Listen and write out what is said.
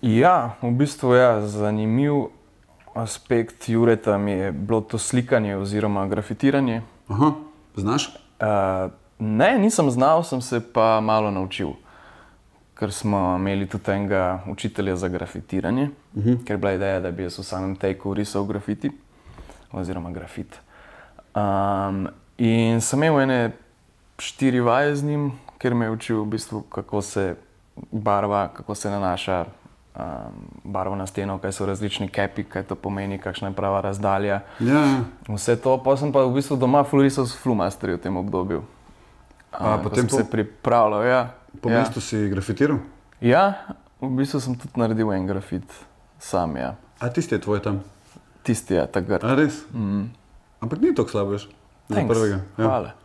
Ja, v bistvu ja, zanimiv aspekt Jureta mi je bilo to slikanje oziroma grafitiranje. Aha, znaš? Ne, nisem znal, sem se pa malo naučil. Ker smo imeli tudi enega učitelja za grafitiranje, ker je bila ideja, da bi jaz v samem teku risal grafiti oziroma grafit. In sem imel ene 4 vaje z njim, ker me je učil v bistvu, kako se barva, kako se nanaša barva na steno, kaj so različni kepi, kaj to pomeni, kakšna je prava razdalja. Ja. Vse to, pa sem pa v bistvu doma ful risal s flomasterji v tem obdobju. Potem se pripravljal, ja. Po mestu si grafitiral? Ja, v bistvu sem tudi naredil en grafit sam, ja. A tisti je tvoj tam? Tisti je, takrat. A res? Ampak ni tako slabo, veš? Za prvega. Hvala.